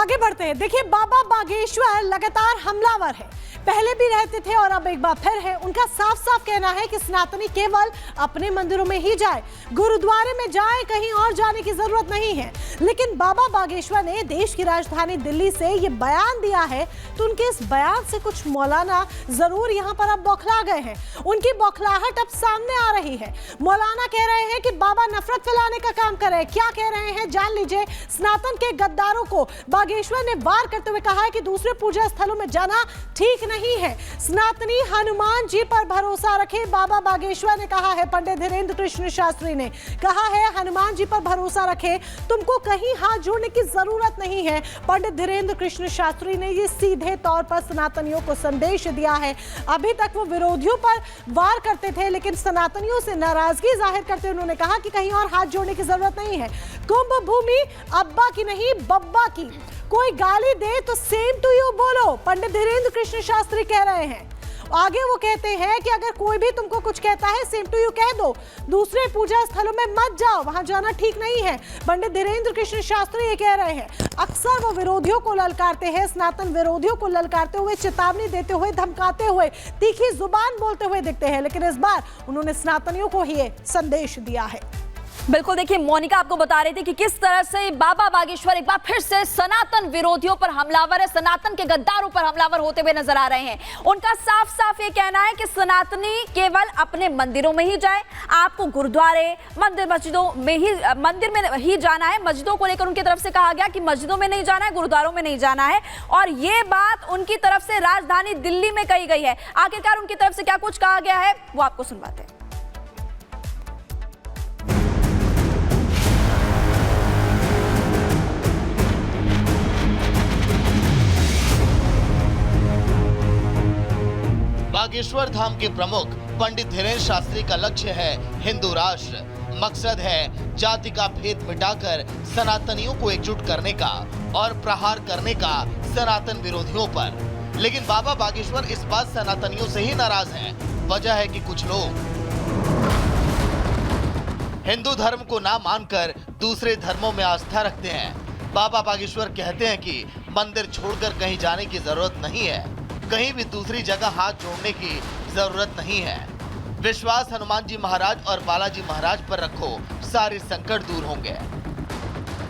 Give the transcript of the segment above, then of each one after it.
आगे बढ़ते हैं। देखिए, बाबा बागेश्वर लगातार हमलावर है, पहले भी रहते थे और अब एक बार फिर है। उनका साफ साफ कहना है कि सनातनी केवल अपने मंदिरों में ही जाए, गुरुद्वारे में जाए, कहीं और जाने की जरूरत नहीं है। लेकिन बाबा बागेश्वर ने देश की राजधानी दिल्ली से ये बयान दिया है, तो उनके इस बयान से कुछ मौलाना जरूर यहाँ पर अब बौखला गए हैं। उनकी बौखलाहट अब सामने आ रही है। मौलाना कह रहे हैं कि बाबा नफरत फैलाने का काम कर रहे हैं। क्या कह रहे हैं जान लीजिए। सनातन के गद्दारों को बागेश्वर ने वार करते हुए कहा है कि दूसरे पूजा स्थलों में जाना ठीक नहीं है। सनातनी हनुमान जी पर भरोसा रखे, बाबा बागेश्वर ने कहा है। पंडित धीरेन्द्र कृष्ण शास्त्री ने कहा है, हनुमान जी पर भरोसा रखे, तुमको कहीं हाथ जोड़ने की जरूरत नहीं है। पंडित धीरेन्द्र कृष्ण शास्त्री ने ये सीधे तौर पर सनातनियों को संदेश दिया है। अभी तक वो विरोधियों पर वार करते थे, लेकिन सनातनियों से नाराजगी जाहिर करते हुए उन्होंने कहा कि कहीं और हाथ जोड़ने की जरूरत नहीं है। कुंभ भूमि अब्बा की नहीं, बब्बा की। कोई गाली दे तो सेम टू यू बोलो, पंडित धीरेन्द्र कृष्ण शास्त्री कह रहे हैं। आगे वो कहते हैं कि अगर कोई भी तुमको कुछ कहता है, सेम टू यू कह दो, दूसरे पूजा स्थलों में मत जाओ, वहां जाना ठीक नहीं है। पंडित धीरेन्द्र कृष्ण शास्त्री ये कह रहे हैं। अक्सर वो विरोधियों को ललकारते हैं, सनातन विरोधियों को ललकारते हुए, चेतावनी देते हुए, धमकाते हुए, तीखी जुबान बोलते हुए दिखते हैं, लेकिन इस बार उन्होंने सनातनियों को ही ये संदेश दिया है। बिल्कुल, देखिए मोनिका आपको बता रही थी कि किस तरह से बाबा बागेश्वर एक बार फिर से सनातन विरोधियों पर हमलावर है, सनातन के गद्दारों पर हमलावर होते हुए नजर आ रहे हैं। उनका साफ साफ ये कहना है कि सनातनी केवल अपने मंदिरों में ही जाए, आपको गुरुद्वारे, मंदिर में ही जाना है। मस्जिदों को लेकर उनकी तरफ से कहा गया कि मस्जिदों में नहीं जाना है, गुरुद्वारों में नहीं जाना है, और ये बात उनकी तरफ से राजधानी दिल्ली में कही गई है। आखिरकार उनकी तरफ से क्या कुछ कहा गया है वो आपको सुनवाते हैं। बागेश्वर धाम के प्रमुख पंडित धीरेन्द्र शास्त्री का लक्ष्य है हिंदू राष्ट्र। मकसद है जाति का भेद मिटाकर सनातनियों को एकजुट करने का और प्रहार करने का सनातन विरोधियों पर। लेकिन बाबा बागेश्वर इस बात सनातनियों से ही नाराज हैं। वजह है कि कुछ लोग हिंदू धर्म को ना मानकर दूसरे धर्मों में आस्था रखते हैं। बाबा बागेश्वर कहते हैं कि मंदिर छोड़कर कहीं जाने की जरूरत नहीं है, कहीं भी दूसरी जगह हाथ जोड़ने की जरूरत नहीं है। विश्वास हनुमान जी महाराज और बालाजी महाराज पर रखो, सारे संकट दूर होंगे।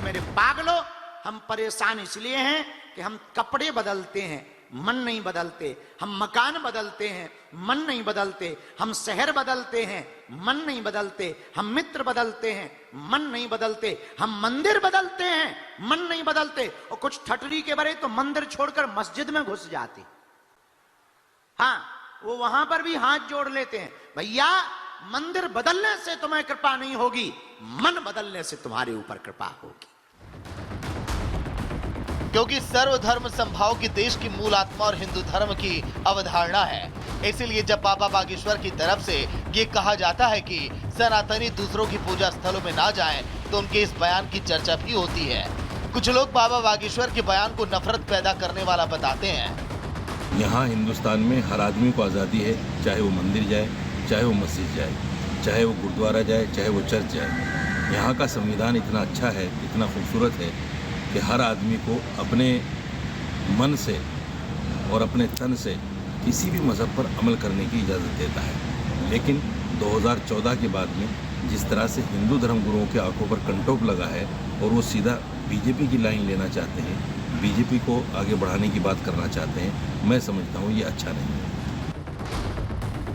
मेरे पागलों, हम परेशान इसलिए हैं कि हम कपड़े बदलते हैं, मन नहीं बदलते। हम मकान बदलते हैं, मन नहीं बदलते। हम शहर बदलते हैं, मन नहीं बदलते। हम मित्र बदलते हैं, मन नहीं बदलते। हम मंदिर बदलते हैं, मन नहीं बदलते। और कुछ ठटरी के बड़े तो मंदिर छोड़कर मस्जिद में घुस जाते। हाँ, वो वहां पर भी हाथ जोड़ लेते हैं। भैया, मंदिर बदलने से तुम्हें कृपा नहीं होगी, मन बदलने से तुम्हारे ऊपर कृपा होगी। क्योंकि सर्वधर्म संभाव की देश की मूल आत्मा और हिंदू धर्म की अवधारणा है। इसीलिए जब बाबा बागेश्वर की तरफ से ये कहा जाता है कि सनातनी दूसरों की पूजा स्थलों में ना जाएं, तो उनके इस बयान की चर्चा भी होती है। कुछ लोग बाबा बागेश्वर के बयान को नफरत पैदा करने वाला बताते हैं। यहाँ हिंदुस्तान में हर आदमी को आज़ादी है, चाहे वो मंदिर जाए, चाहे वो मस्जिद जाए, चाहे वो गुरुद्वारा जाए, चाहे वो चर्च जाए। यहाँ का संविधान इतना अच्छा है, इतना खूबसूरत है कि हर आदमी को अपने मन से और अपने तन से किसी भी मज़हब पर अमल करने की इजाज़त देता है। लेकिन 2014 के बाद में जिस तरह से हिंदू धर्म गुरुओं के आंखों पर कंटोप लगा है और वो सीधा बीजेपी की लाइन लेना चाहते हैं, बीजेपी को आगे बढ़ाने की बात करना चाहते हैं, मैं समझता हूँ ये अच्छा नहीं है।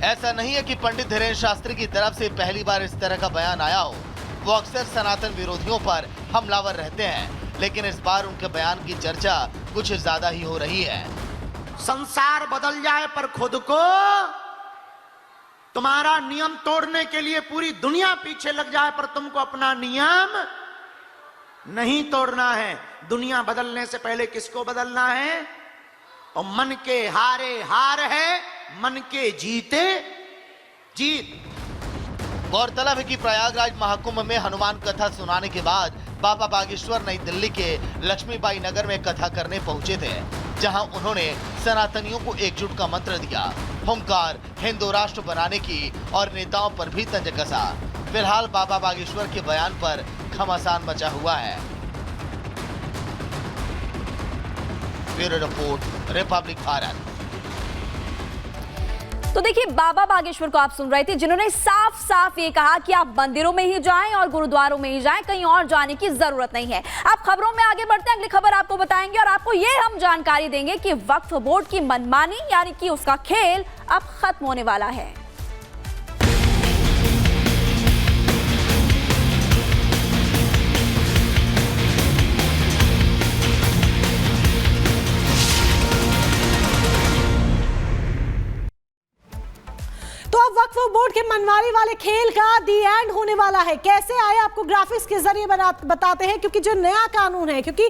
ऐसा नहीं है कि पंडित धीरेन्द्र शास्त्री की तरफ से पहली बार इस तरह का बयान आया हो। वो अक्सर सनातन विरोधियों पर हमलावर रहते हैं, लेकिन इस बार उनके बयान की चर्चा कुछ ज्यादा ही हो रही है। संसार बदल जाए पर खुद को, तुम्हारा नियम तोड़ने के लिए पूरी दुनिया पीछे लग जाए पर तुमको अपना नियम नहीं तोड़ना है। दुनिया बदलने से पहले किसको बदलना है? और मन के हारे हार है, मन के जीते जीत। गौरतलब है कि प्रयागराज महाकुंभ में हनुमान कथा सुनाने के बाद बाबा बागेश्वर नई दिल्ली के लक्ष्मीबाई नगर में कथा करने पहुंचे थे, जहां उन्होंने सनातनियों को एकजुट का मंत्र दिया, हुंकार हिंदू राष्ट्र बनाने की और नेताओं पर भी तंज कसा। फिलहाल बाबा बागेश्वर के बयान पर घमासान मचा हुआ है। Bureau report, Republic Bharat. तो देखिए, बाबा बागेश्वर को आप सुन रहे थे, जिन्होंने साफ साफ ये कहा कि आप मंदिरों में ही जाएं और गुरुद्वारों में ही जाएं, कहीं और जाने की जरूरत नहीं है। आप खबरों में आगे बढ़ते हैं, अगली खबर आपको बताएंगे और आपको ये हम जानकारी देंगे कि वक्फ बोर्ड की मनमानी यानी कि उसका खेल अब खत्म होने वाला है। तो अब वक्फ बोर्ड के मनमानी वाले खेल का दी एंड होने वाला है। कैसे आए आपको ग्राफिक्स के जरिए बताते हैं, क्योंकि जो नया कानून है, क्योंकि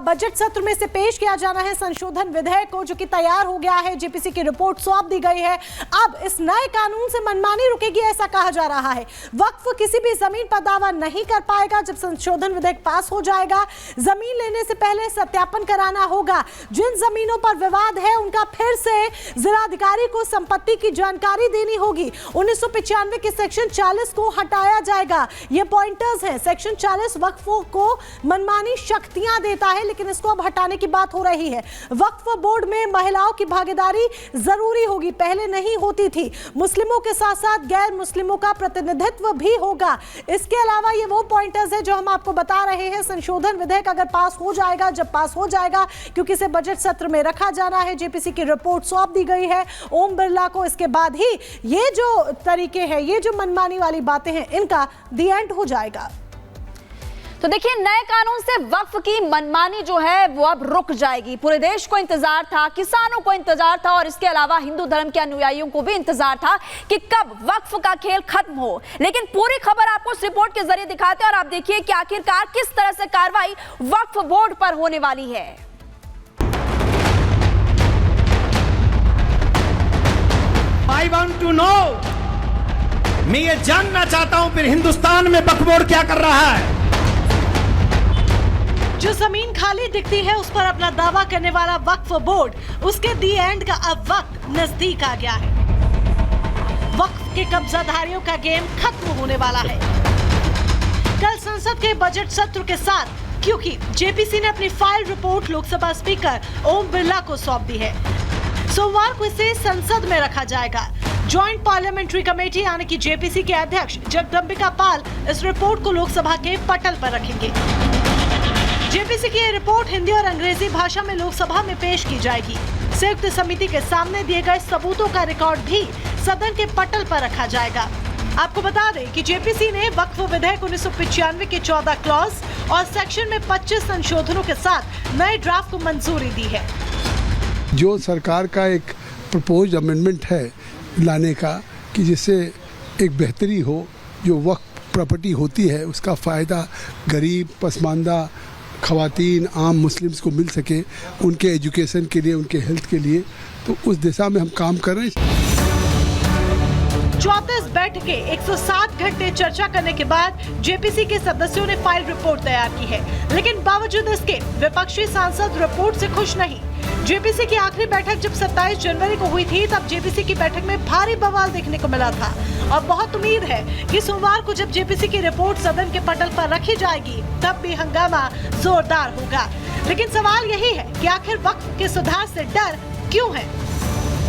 बजट सत्र में से पेश किया जाना है संशोधन विधेयक को, जो कि तैयार हो गया है, जेपीसी की रिपोर्ट सौंप दी गई है। अब इस नए कानून से मनमानी रुकेगी ऐसा कहा जा रहा है। वक्फ किसी भी जमीन पर दावा नहीं कर पाएगा जब संशोधन विधेयक पास हो जाएगा। जमीन लेने से पहले सत्यापन कराना होगा। जिन जमीनों पर विवाद है उनका फिर से जिलाधिकारी को संपत्ति की जानकारी देनी होगी। 1995 के सेक्शन 40 को हटाया जाएगा। ये पॉइंटर्स हैं। सेक्शन 40 वक्फों को मनमानी शक्तियां देता है, लेकिन इसको अब हटाने की बात हो रही है। वक्फ बोर्ड में महिलाओं की भागीदारी जरूरी होगी, पहले नहीं होती थी। मुस्लिमों के साथ साथ गैर मुस्लिमों का प्रतिनिधित्व भी होगा। इसके अलावा ये वो पॉइंटर्स है जो हम आपको बता रहे हैं। संशोधन विधेयक अगर पास हो जाएगा, जब पास हो जाएगा, क्योंकि इसे बजट सत्र में रखा जाना है, जेपीसी की रिपोर्ट सौंप दी गई है ओम बिरला को। इसके बाद ही ये जो तरीके हैं, ये जो मनमानी वाली बातें हैं, इनका दी एंड हो जाएगा। तो देखिए, नए कानून से वक्फ की मनमानी जो है वो अब रुक जाएगी। पूरे देश को इंतजार था, किसानों को इंतजार था और इसके अलावा हिंदू धर्म के अनुयायियों को भी इंतजार था कि कब वक्फ का खेल खत्म हो। लेकिन पूरी खबर आपको इस रिपोर्ट के जरिए दिखाते हैं और आप देखिए कि आखिरकार किस तरह से कार्रवाई वक्फ बोर्ड पर होने वाली है। I want to know, मैं ये जानना चाहता हूं फिर हिंदुस्तान में वक्फ बोर्ड क्या कर रहा है। जो जमीन खाली दिखती है उस पर अपना दावा करने वाला वक्फ बोर्ड, उसके दी एंड का अब वक्त नजदीक आ गया है। वक्फ के कब्जाधारियों का गेम खत्म होने वाला है। कल संसद के बजट सत्र के साथ, क्योंकि जेपीसी ने अपनी file report Lok Sabha speaker Om Birla को सौंप दी है, सोमवार को इसे संसद में रखा जाएगा। ज्वाइंट पार्लियामेंट्री कमेटी यानी कि जेपीसी के अध्यक्ष जगदम्बिका पाल इस रिपोर्ट को लोकसभा के पटल पर रखेंगे। जेपीसी की यह रिपोर्ट हिंदी और अंग्रेजी भाषा में लोकसभा में पेश की जाएगी। संयुक्त समिति के सामने दिए गए सबूतों का रिकॉर्ड भी सदन के पटल पर रखा जाएगा। आपको बता दें कि जेपीसी ने वक्फ विधेयक 1995 के 14 क्लॉज और सेक्शन में 25 संशोधनों के साथ नए ड्राफ्ट को मंजूरी दी है। जो सरकार का एक प्रपोज अमेंडमेंट है लाने का, कि जिससे एक बेहतरी हो, जो वक्फ प्रॉपर्टी होती है उसका फ़ायदा गरीब, पसमानदा, ख़वातीन, आम मुस्लिम्स को मिल सके, उनके एजुकेशन के लिए, उनके हेल्थ के लिए, तो उस दिशा में हम काम कर रहे हैं। 34 बैठकें 107 घंटे चर्चा करने के बाद जेपीसी के सदस्यों ने फाइल रिपोर्ट तैयार की है, लेकिन बावजूद इसके विपक्षी सांसद रिपोर्ट से खुश नहीं। जेपीसी की आखिरी बैठक जब 27 जनवरी को हुई थी, तब जेपीसी की बैठक में भारी बवाल देखने को मिला था और बहुत उम्मीद है कि सोमवार को जब जेपीसी की रिपोर्ट सदन के पटल पर रखी जाएगी, तब भी हंगामा जोरदार होगा। लेकिन सवाल यही है कि आखिर वक्फ के सुधार से डर क्यों है?